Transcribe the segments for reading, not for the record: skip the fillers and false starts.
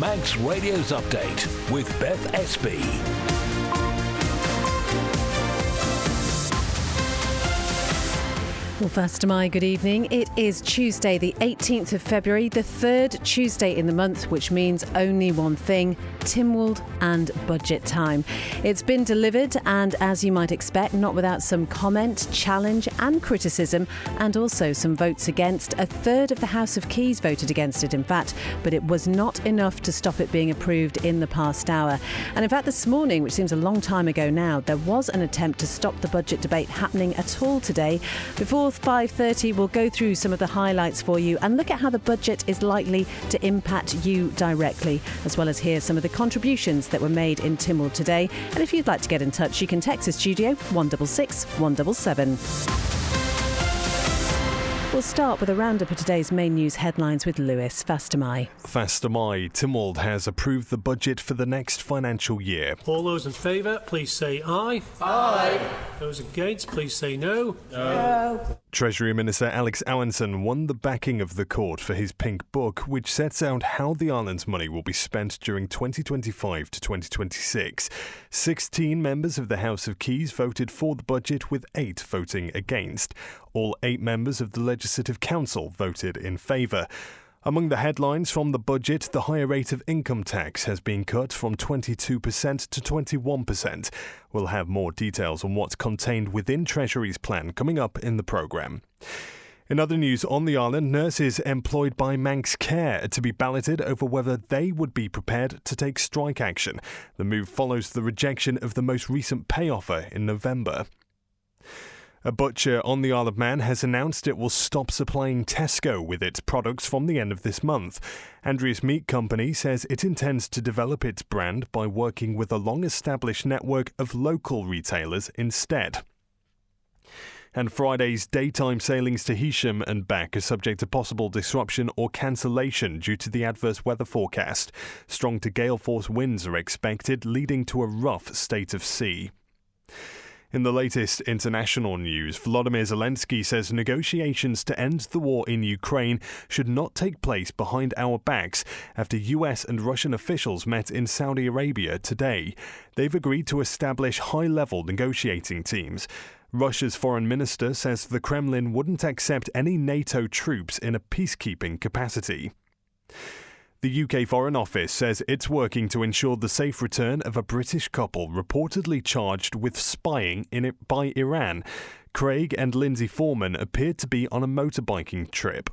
Manx Radio's Update with Beth Espy. Well, first, good evening. It is Tuesday, the 18th of February, the third Tuesday in the month, which means only one thing: Tynwald and budget time. It's been delivered, and as you might expect, not without some comment, challenge and criticism, and also some votes against. A third of the House of Keys voted against it, in fact, but it was not enough to stop it being approved in the past hour. And in fact, this morning, which seems a long time ago now, there was an attempt to stop the budget debate happening at all today. Before 5:30, we'll go through some of the highlights for you and look at how the budget is likely to impact you directly, as well as hear some of the contributions that were made in Tynwald today. And if you'd like to get in touch, you can text the studio 166 177. We'll start with a roundup of today's main news headlines with Lewis. Fastamai. Tynwald has approved the budget for the next financial year. All those in favour, please say aye. Aye. Those against, please say no. No. Treasury Minister Alex Awenson won the backing of the court for his Pink Book, which sets out how the island's money will be spent during 2025 to 2026. 16 members of the House of Keys voted for the budget, with 8 voting against. All 8 members of the Legislative Council voted in favour. Among the headlines from the budget, the higher rate of income tax has been cut from 22% to 21%. We'll have more details on what's contained within Treasury's plan coming up in the programme. In other news on the island, nurses employed by Manx Care are to be balloted over whether they would be prepared to take strike action. The move follows the rejection of the most recent pay offer in November. A butcher on the Isle of Man has announced it will stop supplying Tesco with its products from the end of this month. Andreas Meat Company says it intends to develop its brand by working with a long-established network of local retailers instead. And Friday's daytime sailings to Heysham and back are subject to possible disruption or cancellation due to the adverse weather forecast. Strong to gale force winds are expected, leading to a rough state of sea. In the latest international news, Volodymyr Zelensky says negotiations to end the war in Ukraine should not take place behind our backs after US and Russian officials met in Saudi Arabia today. They've agreed to establish high-level negotiating teams. Russia's foreign minister says the Kremlin wouldn't accept any NATO troops in a peacekeeping capacity. The UK Foreign Office says it's working to ensure the safe return of a British couple reportedly charged with spying by Iran. Craig and Lindsay Foreman appeared to be on a motorbiking trip.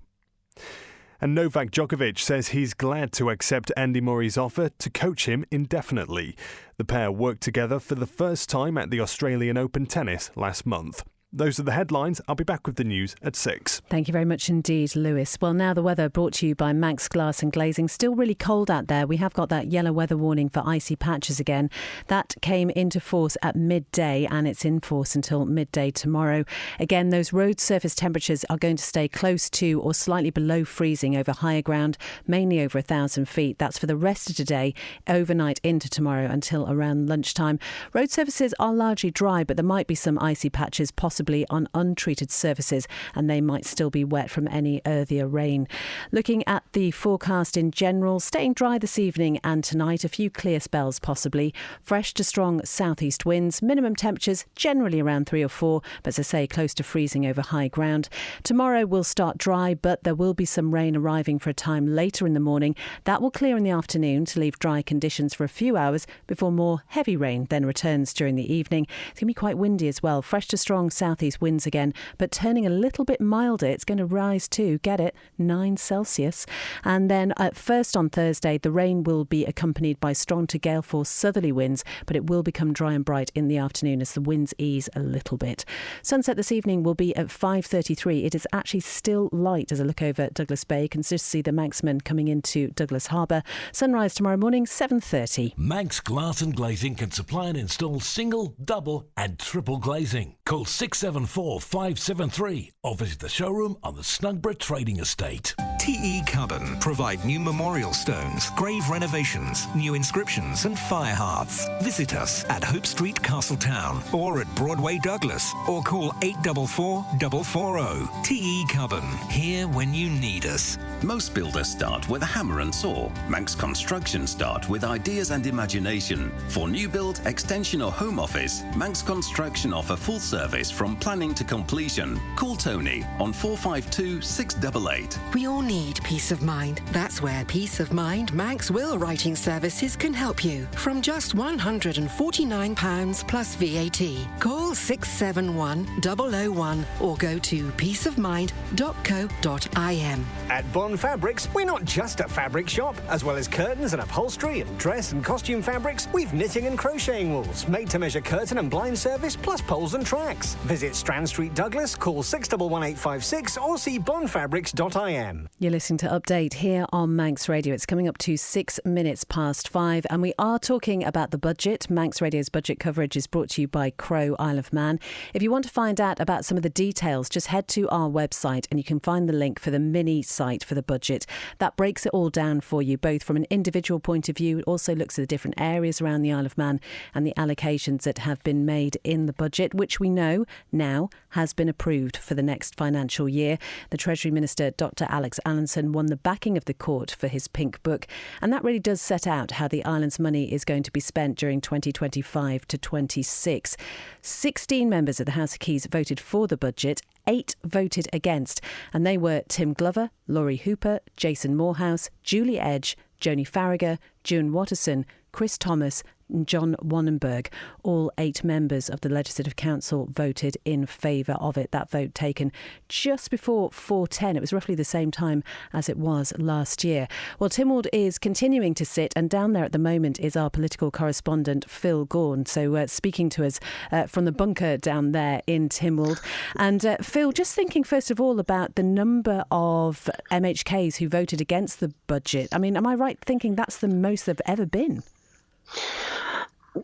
And Novak Djokovic says he's glad to accept Andy Murray's offer to coach him indefinitely. The pair worked together for the first time at the Australian Open tennis last month. Those are the headlines. I'll be back with the news at 6. Thank you very much indeed, Lewis. Well, now the weather brought to you by Manx Glass and Glazing. Still really cold out there. We have got that yellow weather warning for icy patches again. That came into force at midday, and it's in force until midday tomorrow. Again, those road surface temperatures are going to stay close to or slightly below freezing over higher ground, mainly over 1,000 feet. That's for the rest of today, overnight into tomorrow until around lunchtime. Road surfaces are largely dry, but there might be some icy patches possibly on untreated surfaces, and they might still be wet from any earlier rain. Looking at the forecast in general, staying dry this evening and tonight, a few clear spells possibly. Fresh to strong southeast winds, minimum temperatures generally around 3 or 4, but as I say, close to freezing over high ground. Tomorrow will start dry, but there will be some rain arriving for a time later in the morning. That will clear in the afternoon to leave dry conditions for a few hours before more heavy rain then returns during the evening. It's going to be quite windy as well. Fresh to strong southeast winds again, but turning a little bit milder. It's going to rise to, get it, 9 Celsius. And then at first on Thursday, the rain will be accompanied by strong to gale force southerly winds, but it will become dry and bright in the afternoon as the winds ease a little bit. Sunset this evening will be at 5:33. It is actually still light as I look over at Douglas Bay. You can just see the Manxmen coming into Douglas Harbour. Sunrise tomorrow morning, 7:30. Manx Glass and Glazing can supply and install single, double and triple glazing. Call 674 573 or visit the showroom on the Snugborough Trading Estate. TE Carbon provide new memorial stones, grave renovations, new inscriptions and fire hearths. Visit us at Hope Street, Castletown, or at Broadway, Douglas, or call 844 440. TE Carbon, here when you need us. Most builders start with a hammer and saw. Manx Construction start with ideas and imagination. For new build, extension or home office, Manx Construction offer full service from planning to completion. Call Tony on 452 688. We all need peace of mind. That's where Peace of Mind Manx Will Writing Services can help you. From just £149 plus VAT. Call 671 001 or go to peaceofmind.co.im. At Bond Fabrics, we're not just a fabric shop. As well as curtains and upholstery and dress and costume fabrics, we've knitting and crocheting wools, made-to-measure curtain and blind service, plus poles and tracks. Visit Strand Street, Douglas, call 611856 or see bondfabrics.im. You're listening to Update here on Manx Radio. It's coming up to 6 minutes past 5 and we are talking about the budget. Manx Radio's budget coverage is brought to you by Crow Isle of Man. If you want to find out about some of the details, just head to our website and you can find the link for the mini site for the budget. That breaks it all down for you, both from an individual point of view. It also looks at the different areas around the Isle of Man and the allocations that have been made in the budget, which we know now has been approved for the next financial year. The Treasury Minister, Dr. Alex Allinson, won the backing of the court for his Pink Book, and that really does set out how the island's money is going to be spent during 2025 to 26. 16 members of the House of Keys voted for the budget, 8 voted against, and they were Tim Glover, Laurie Hooper, Jason Morehouse, Julie Edge, Joni Farragher, June Watterson, Chris Thomas and John Wannenberg. All 8 members of the Legislative Council voted in favour of it. That vote taken just before 4:10. It was roughly the same time as it was last year. Well, Tynwald is continuing to sit, and down there at the moment is our political correspondent Phil Gaughan. So speaking to us from the bunker down there in Tynwald. And Phil, just thinking first of all about the number of MHKs who voted against the budget. I mean, am I right thinking that's the most they've ever been?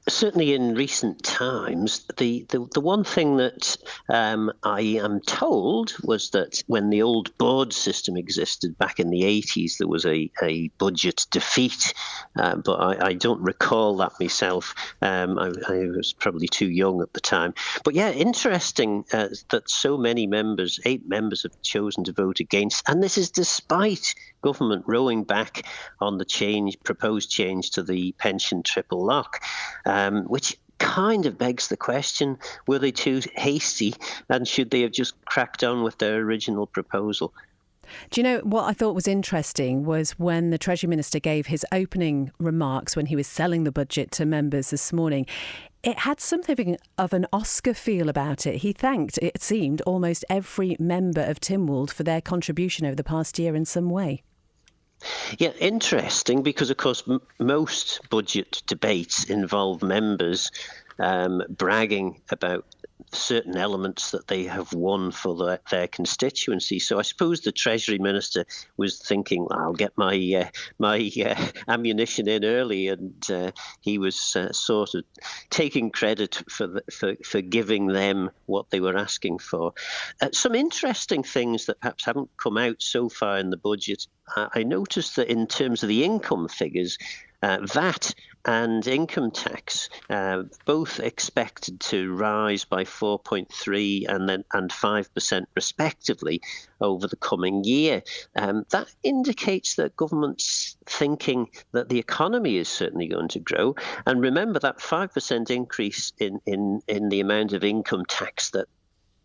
Certainly in recent times, the one thing that I am told was that when the old board system existed back in the 80s, there was a budget defeat, but I don't recall that myself. I was probably too young at the time. But yeah, interesting that so many members, 8 members, have chosen to vote against, and this is despite government rowing back on the proposed change to the pension triple lock, which kind of begs the question, were they too hasty and should they have just cracked on with their original proposal? Do you know what I thought was interesting was when the Treasury Minister gave his opening remarks when he was selling the budget to members this morning. It had something of an Oscar feel about it. He thanked, it seemed, almost every member of Tynwald for their contribution over the past year in some way. Yeah, interesting, because, of course, most budget debates involve members bragging about certain elements that they have won for their constituency. So I suppose the Treasury Minister was thinking, I'll get my ammunition in early, and he was sort of taking credit for giving them what they were asking for. Some interesting things that perhaps haven't come out so far in the budget. I noticed that in terms of the income figures, VAT and income tax both expected to rise by 4.3% and 5% respectively over the coming year. That indicates that government's thinking that the economy is certainly going to grow. And remember, that 5% increase in the amount of income tax that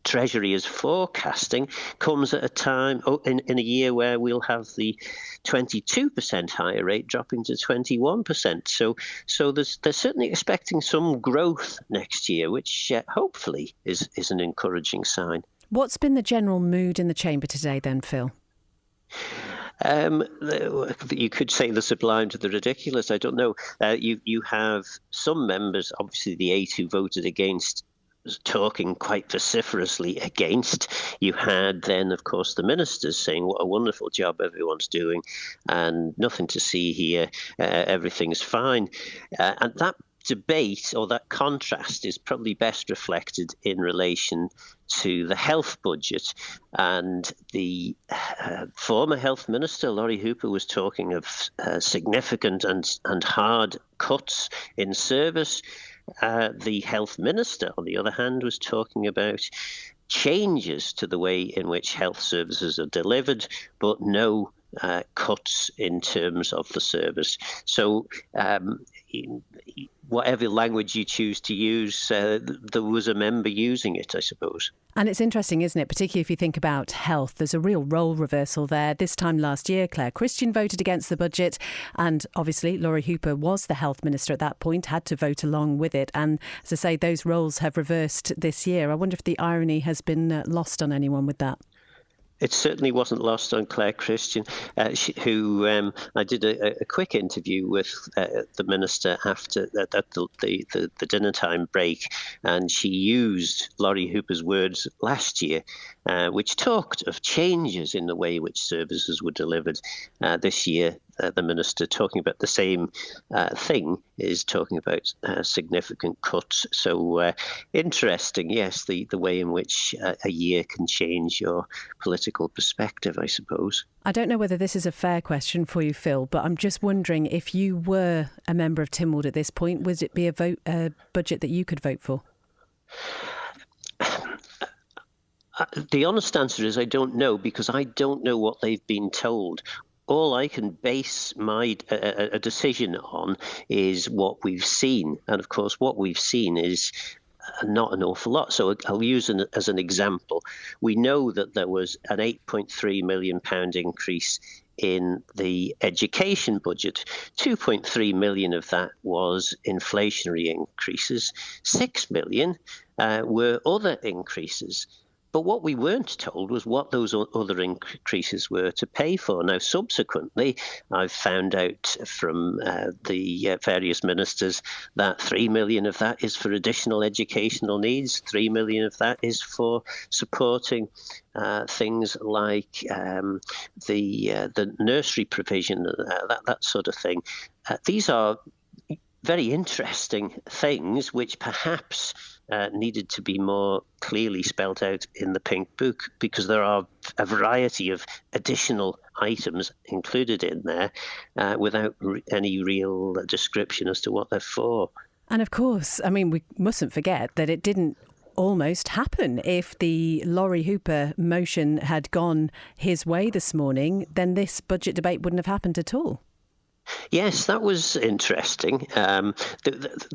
Treasury is forecasting comes at a time in a year where we'll have the 22% higher rate dropping to 21%. So they're certainly expecting some growth next year, which hopefully is an encouraging sign. What's been the general mood in the chamber today then, Phil? You could say the sublime to the ridiculous. I don't know. You have some members, obviously the 8 who voted against, talking quite vociferously against. You had then, of course, the ministers saying what a wonderful job everyone's doing and nothing to see here, everything's fine. And that debate or that contrast is probably best reflected in relation to the health budget. And the former health minister, Laurie Hooper, was talking of significant and hard cuts in service. The health minister, on the other hand, was talking about changes to the way in which health services are delivered, but no cuts in terms of the service. So whatever language you choose to use, there was a member using it, I suppose. And it's interesting, isn't it? Particularly if you think about health, there's a real role reversal there. This time last year, Claire Christian voted against the budget. And obviously, Laurie Hooper was the health minister at that point, had to vote along with it. And as I say, those roles have reversed this year. I wonder if the irony has been lost on anyone with that. It certainly wasn't lost on Claire Christian, who I did a quick interview with the minister after the dinner time break, and she used Laurie Hooper's words last year, which talked of changes in the way in which services were delivered. This year, the minister, talking about the same thing, is talking about significant cuts. So interesting, yes, the way in which a year can change your political perspective, I suppose. I don't know whether this is a fair question for you, Phil, but I'm just wondering, if you were a member of Tynwald at this point, would it be a budget that you could vote for? The honest answer is I don't know, because I don't know what they've been told. All I can base my a decision on is what we've seen. And of course, what we've seen is not an awful lot. So I'll use as an example. We know that there was an £8.3 million increase in the education budget. 2.3 million of that was inflationary increases. 6 million were other increases. But what we weren't told was what those other increases were to pay for. Now, subsequently, I've found out from the various ministers that 3 million of that is for additional educational needs. 3 million of that is for supporting things like the nursery provision, that sort of thing. These are very interesting things which perhaps needed to be more clearly spelt out in the Pink Book, because there are a variety of additional items included in there without any real description as to what they're for. And of course, I mean, we mustn't forget that it didn't almost happen. If the Laurie Hooper motion had gone his way this morning, then this budget debate wouldn't have happened at all. Yes, that was interesting. There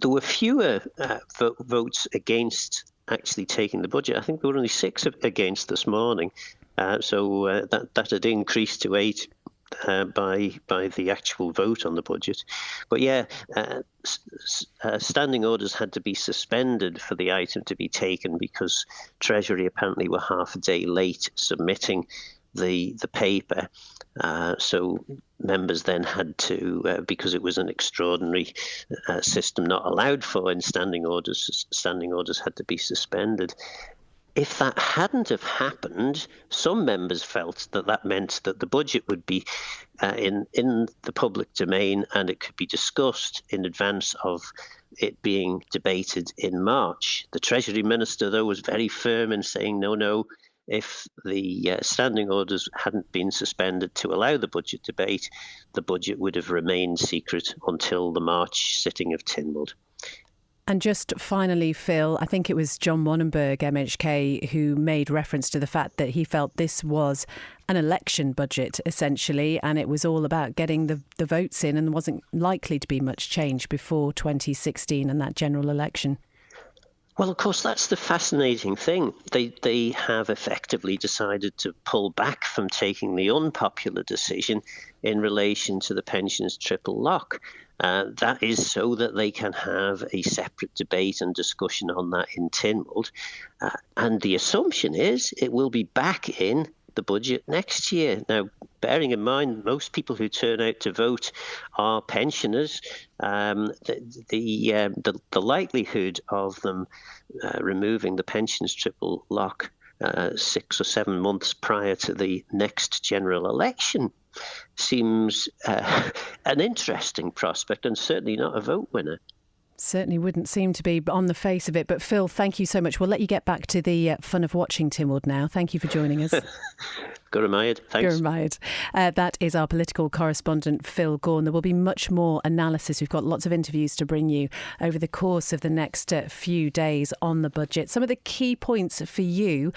were fewer votes against actually taking the budget. I think there were only 6 against this morning. So that had increased to 8 by the actual vote on the budget. But yeah, standing orders had to be suspended for the item to be taken because Treasury apparently were half a day late submitting the paper. So members then had to, because it was an extraordinary system not allowed for in standing orders had to be suspended. If that hadn't have happened, some members felt that meant that the budget would be in the public domain and it could be discussed in advance of it being debated in March. The Treasury Minister, though, was very firm in saying, no, if the standing orders hadn't been suspended to allow the budget debate, the budget would have remained secret until the March sitting of Tynwald. And just finally, Phil, I think it was John Wannenberg, MHK, who made reference to the fact that he felt this was an election budget, essentially, and it was all about getting the votes in and wasn't likely to be much change before 2016 and that general election. Well, of course, that's the fascinating thing. They have effectively decided to pull back from taking the unpopular decision in relation to the pensions triple lock. That is so that they can have a separate debate and discussion on that in Tynwald. And the assumption is it will be back in the budget next year. Now, bearing in mind, most people who turn out to vote are pensioners. The likelihood of them removing the pensions triple lock 6 or 7 months prior to the next general election seems an interesting prospect and certainly not a vote winner. Certainly wouldn't seem to be on the face of it. But Phil, thank you so much. We'll let you get back to the fun of watching Tynwald now. Thank you for joining us. Guramaid, thanks. Guramaid. That is our political correspondent, Phil Gaughan. There will be much more analysis. We've got lots of interviews to bring you over the course of the next few days on the budget. Some of the key points for you,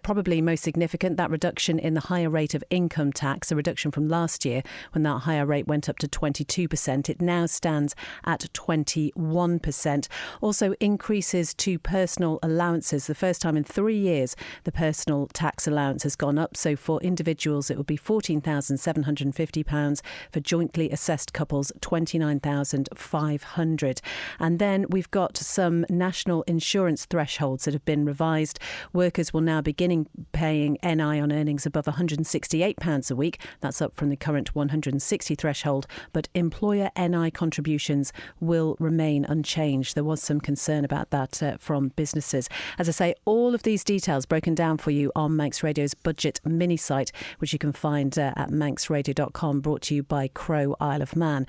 probably most significant, that reduction in the higher rate of income tax, a reduction from last year when that higher rate went up to 22%. It now stands at 21%. Also, increases to personal allowances. The first time in 3 years, the personal tax allowance has gone up. So for individuals, it would be £14,750. For jointly assessed couples, £29,500. And then we've got some national insurance thresholds that have been revised. Workers will now begin paying NI on earnings above £168 a week. That's up from the current 160 threshold. But employer NI contributions will remain unchanged. There was some concern about that from businesses. As I say, all of these details broken down for you on Manx Radio's budget mini site, which you can find at manxradio.com, brought to you by Crow Isle of Man.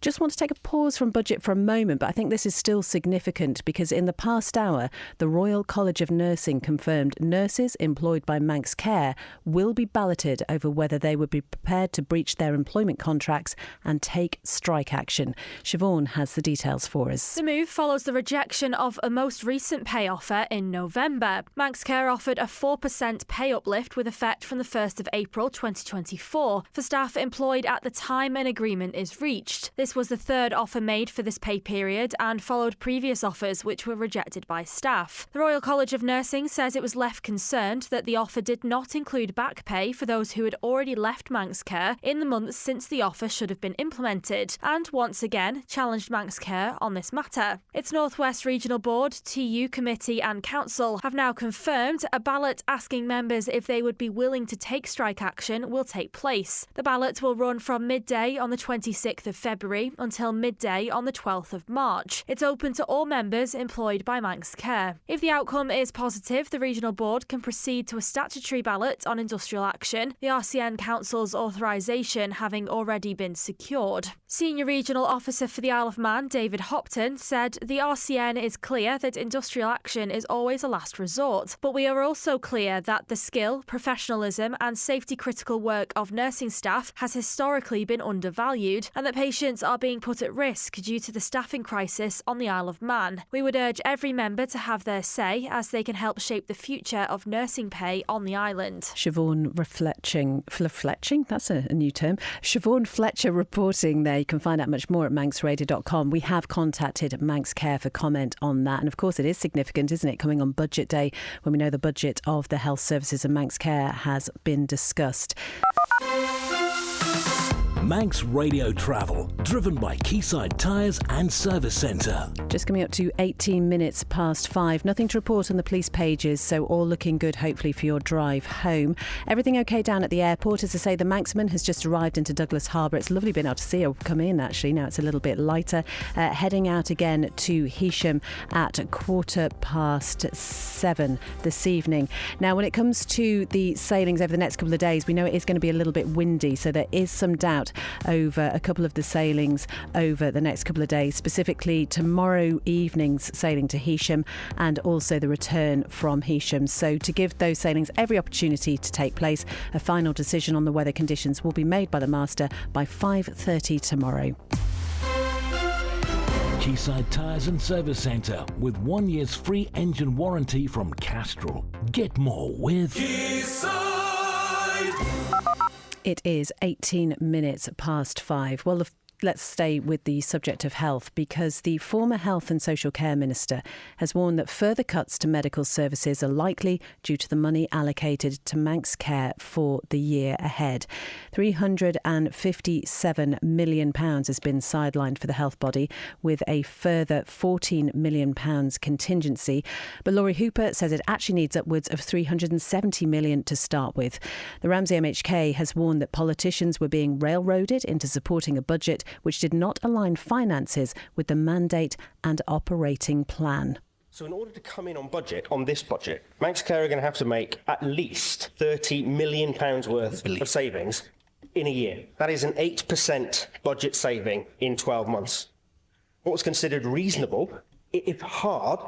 Just want to take a pause from budget for a moment, but I think this is still significant because in the past hour, the Royal College of Nursing confirmed nurses employed by Manx Care will be balloted over whether they would be prepared to breach their employment contracts and take strike action. Siobhan has the details for us. The move follows the rejection of a most recent pay offer in November. Manx Care offered a 4% pay uplift with effect from the 1st of April 2024 for staff employed at the time an agreement is reached. This was the third offer made for this pay period and followed previous offers which were rejected by staff. The Royal College of Nursing says it was left concerned that the offer did not include back pay for those who had already left Manx Care in the months since the offer should have been implemented, and once again challenged Manx Care on this matter. Its North West Regional Board, TU Committee and Council have now confirmed a ballot asking members if they would be willing to take strike action will take place. The ballot will run from midday on the 26th of February until midday on the 12th of March. It's open to all members employed by Manx Care. If the outcome is positive, the Regional Board can proceed to a statutory ballot on industrial action, the RCN Council's authorisation having already been secured. Senior Regional Officer for the Isle of Man, David Hopton, said the RCN is clear that industrial action is always a last resort, but we are also clear that the skill, professionalism and safety critical work of nursing staff has historically been undervalued and that patients are being put at risk due to the staffing crisis on the Isle of Man. We would urge every member to have their say as they can help shape the future of nursing pay on the island. Siobhan reflecting, that's a new term. Siobhan Fletcher reporting there. You can find out much more at manxradio.com. We have contacted Manx Care for comment on that. And of course it is significant, isn't it, coming on budget day when we know the budget of the health services and Manx Care has been discussed. Manx Radio Travel, driven by Quayside Tyres and Service Centre. Just coming up to 18 minutes past 5. Nothing to report on the police pages, so all looking good, hopefully, for your drive home. Everything okay down at the airport. As I say, the Manxman has just arrived into Douglas Harbour. It's lovely being able to see her come in, actually. Now it's a little bit lighter. Heading out again to Heysham at 7:15 this evening. Now, when it comes to the sailings over the next couple of days, we know it is going to be a little bit windy, so there is some doubt over a couple of the sailings over the next couple of days, specifically tomorrow evening's sailing to Heysham and also the return from Heysham. So to give those sailings every opportunity to take place, a final decision on the weather conditions will be made by the master by 5:30 tomorrow. Quayside Tyres and Service Centre with 1 year's free engine warranty from Castrol. Get more with Quayside. It is 18 minutes past 5. Well, let's stay with the subject of health because the former Health and Social Care Minister has warned that further cuts to medical services are likely due to the money allocated to Manx Care for the year ahead. £357 million has been sidelined for the health body with a further £14 million contingency. But Laurie Hooper says it actually needs upwards of £370 million to start with. The Ramsey MHK has warned that politicians were being railroaded into supporting a budget which did not align finances with the mandate and operating plan. So in order to come in on this budget, Manx Care are going to have to make at least £30 million worth of savings in a year. That is an 8% budget saving in 12 months. What was considered reasonable, if hard,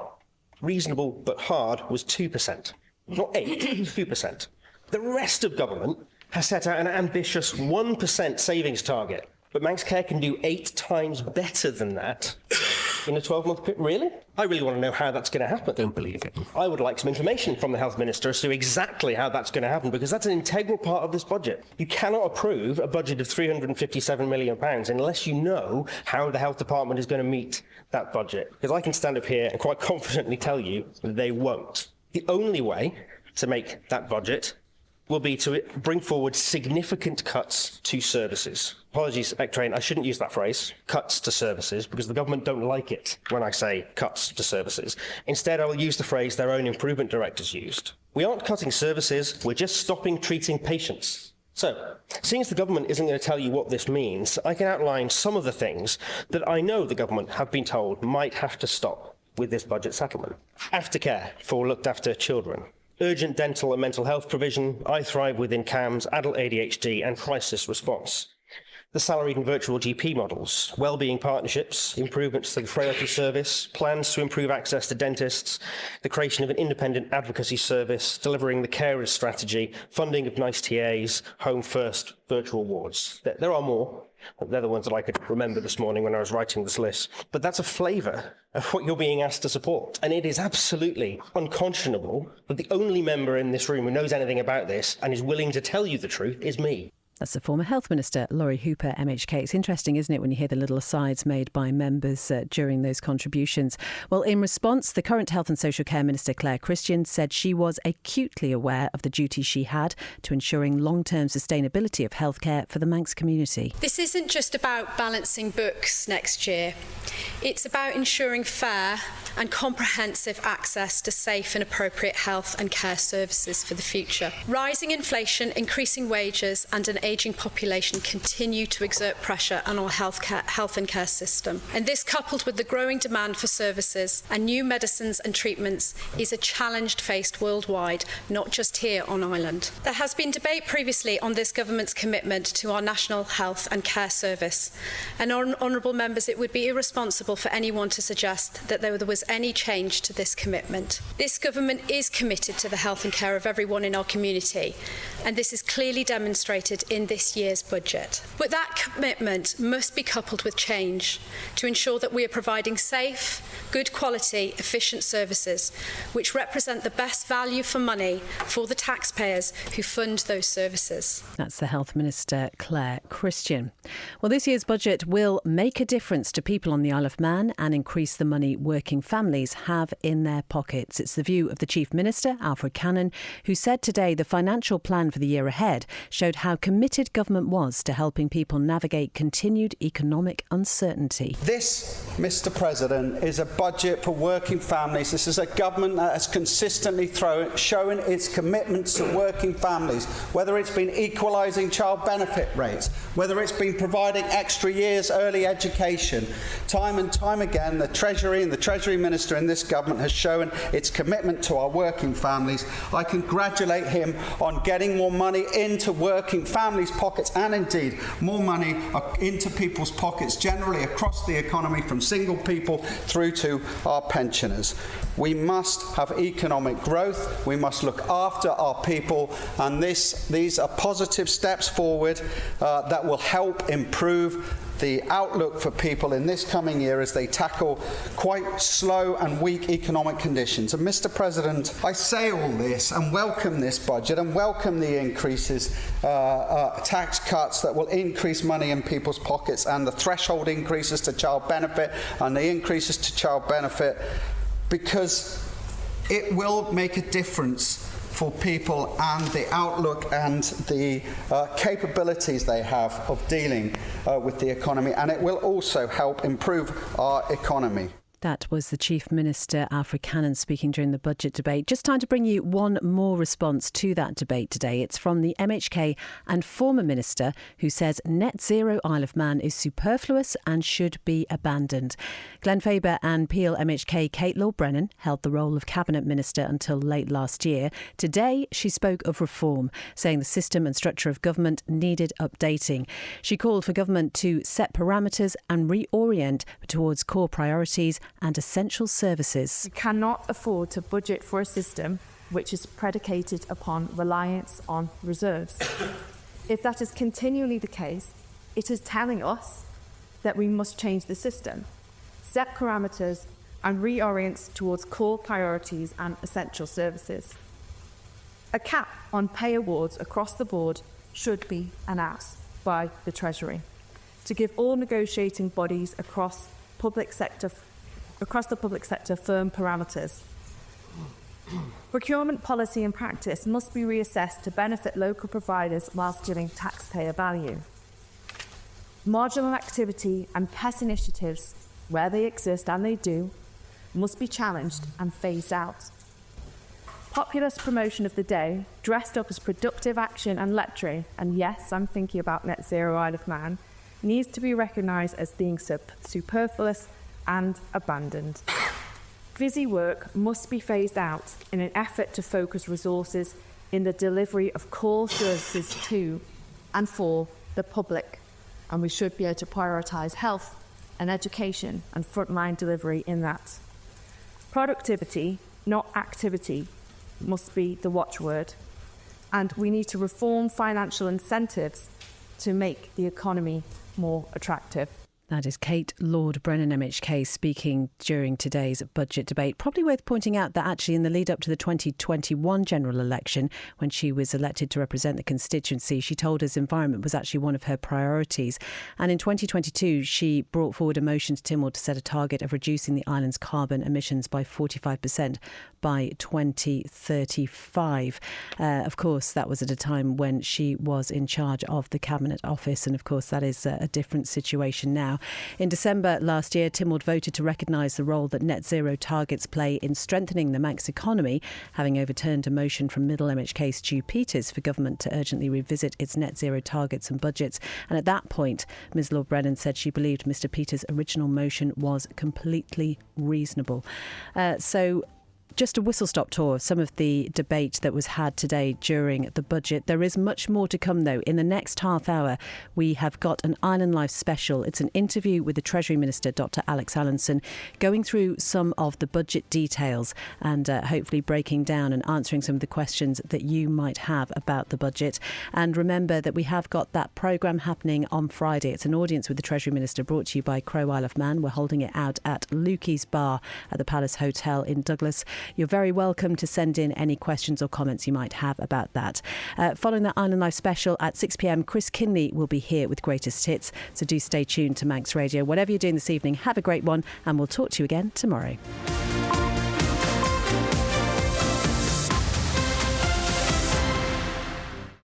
reasonable but hard, was 2%. Not 8, 2%. The rest of government has set out an ambitious 1% savings target. But Manx Care can do 8 times better than that in a 12-month period. Really? I really want to know how that's going to happen. Don't believe it. I would like some information from the Health Minister as to exactly how that's going to happen, because that's an integral part of this budget. You cannot approve a budget of £357 million unless you know how the Health Department is going to meet that budget. Because I can stand up here and quite confidently tell you they won't. The only way to make that budget will be to bring forward significant cuts to services. Apologies, Ectrain, I shouldn't use that phrase, cuts to services, because the government don't like it when I say cuts to services. Instead, I will use the phrase their own improvement directors used. We aren't cutting services, we're just stopping treating patients. So, seeing as the government isn't going to tell you what this means, I can outline some of the things that I know the government have been told might have to stop with this budget settlement. Aftercare for looked after children. Urgent dental and mental health provision, I Thrive within CAMS, adult ADHD and crisis response. The salaried and virtual GP models, wellbeing partnerships, improvements to the frailty service, plans to improve access to dentists, the creation of an independent advocacy service, delivering the carers strategy, funding of nice TAs, home first virtual wards. There are more. They're the ones that I could remember this morning when I was writing this list. But that's a flavour of what you're being asked to support. And it is absolutely unconscionable that the only member in this room who knows anything about this and is willing to tell you the truth is me. That's the former Health Minister, Laurie Hooper, MHK. It's interesting, isn't it, when you hear the little asides made by members during those contributions. Well, in response, the current Health and Social Care Minister, Claire Christian, said she was acutely aware of the duty she had to ensuring long-term sustainability of healthcare for the Manx community. This isn't just about balancing books next year. It's about ensuring fair and comprehensive access to safe and appropriate health and care services for the future. Rising inflation, increasing wages and an ageing population continue to exert pressure on our health and care system. And this, coupled with the growing demand for services and new medicines and treatments, is a challenge faced worldwide, not just here on Ireland. There has been debate previously on this government's commitment to our National Health and Care Service. And honourable members, it would be irresponsible for anyone to suggest that there was any change to this commitment. This government is committed to the health and care of everyone in our community, and this is clearly demonstrated in this year's budget. But that commitment must be coupled with change to ensure that we are providing safe, good quality, efficient services which represent the best value for money for the taxpayers who fund those services. That's the Health Minister, Claire Christian. Well, this year's budget will make a difference to people on the Isle of Man and increase the money working families have in their pockets. It's the view of the Chief Minister, Alfred Cannon, who said today the financial plan for the year ahead showed how committed government was to helping people navigate continued economic uncertainty. This, Mr. President, is a budget for working families. This is a government that has consistently shown its commitment to working families, whether it's been equalising child benefit rates, whether it's been providing extra years early education. Time and time again, the Treasury and the Treasury Minister in this government has shown its commitment to our working families. I congratulate him on getting more money into working families' pockets and indeed more money into people's pockets generally across the economy, from single people through to our pensioners. We must have economic growth, we must look after our people, and these are positive steps forward that will help improve the outlook for people in this coming year as they tackle quite slow and weak economic conditions. And Mr. President, I say all this and welcome this budget and welcome the increases, tax cuts that will increase money in people's pockets, and the threshold increases to child benefit and the increases to child benefit, because it will make a difference for people and the outlook and the capabilities they have of dealing with the economy, and it will also help improve our economy. That That was the Chief Minister, Alfred Cannon, speaking during the budget debate. Just time to bring you one more response to that debate today. It's from the MHK and former minister who says net zero Isle of Man is superfluous and should be abandoned. Glen Faber and Peel MHK Kate Lord-Brennan held the role of Cabinet Minister until late last year. Today, she spoke of reform, saying the system and structure of government needed updating. She called for government to set parameters and reorient towards core priorities and essential services. We cannot afford to budget for a system which is predicated upon reliance on reserves. If that is continually the case, it is telling us that we must change the system, set parameters and reorient towards core priorities and essential services. A cap on pay awards across the board should be announced by the Treasury to give all negotiating bodies across the public sector firm parameters. Procurement policy and practice must be reassessed to benefit local providers whilst giving taxpayer value. Marginal activity and pest initiatives, where they exist, and they do, must be challenged and phased out. Populist promotion of the day, dressed up as productive action and lecturing, and yes, I'm thinking about net zero Isle of Man, needs to be recognised as being superfluous and abandoned. Busy work must be phased out in an effort to focus resources in the delivery of core services to and for the public, and we should be able to prioritise health and education and frontline delivery in that. Productivity, not activity, must be the watchword, and we need to reform financial incentives to make the economy more attractive. That is Kate Lord-Brennan, MHK, speaking during today's budget debate. Probably worth pointing out that actually in the lead up to the 2021 general election, when she was elected to represent the constituency, she told us environment was actually one of her priorities. And in 2022, she brought forward a motion to Tynwald to set a target of reducing the island's carbon emissions by 45% by 2035. Of course, that was at a time when she was in charge of the Cabinet Office. And of course, that is a different situation now. In December last year, Tynwald voted to recognise the role that net zero targets play in strengthening the Manx economy, having overturned a motion from Middle MHK Stu Peters for government to urgently revisit its net zero targets and budgets. And at that point, Ms Lord-Brennan said she believed Mr Peters' original motion was completely reasonable. Just a whistle-stop tour of some of the debate that was had today during the budget. There is much more to come, though. In the next half hour, we have got an Island Life special. It's an interview with the Treasury Minister, Dr Alex Allinson, going through some of the budget details and hopefully breaking down and answering some of the questions that you might have about the budget. And remember that we have got that programme happening on Friday. It's an audience with the Treasury Minister brought to you by Crow Isle of Man. We're holding it out at Lukey's Bar at the Palace Hotel in Douglas. You're very welcome to send in any questions or comments you might have about that. Following the Island Life special at 6 p.m, Chris Kinley will be here with Greatest Hits. So do stay tuned to Manx Radio. Whatever you're doing this evening, have a great one, and we'll talk to you again tomorrow.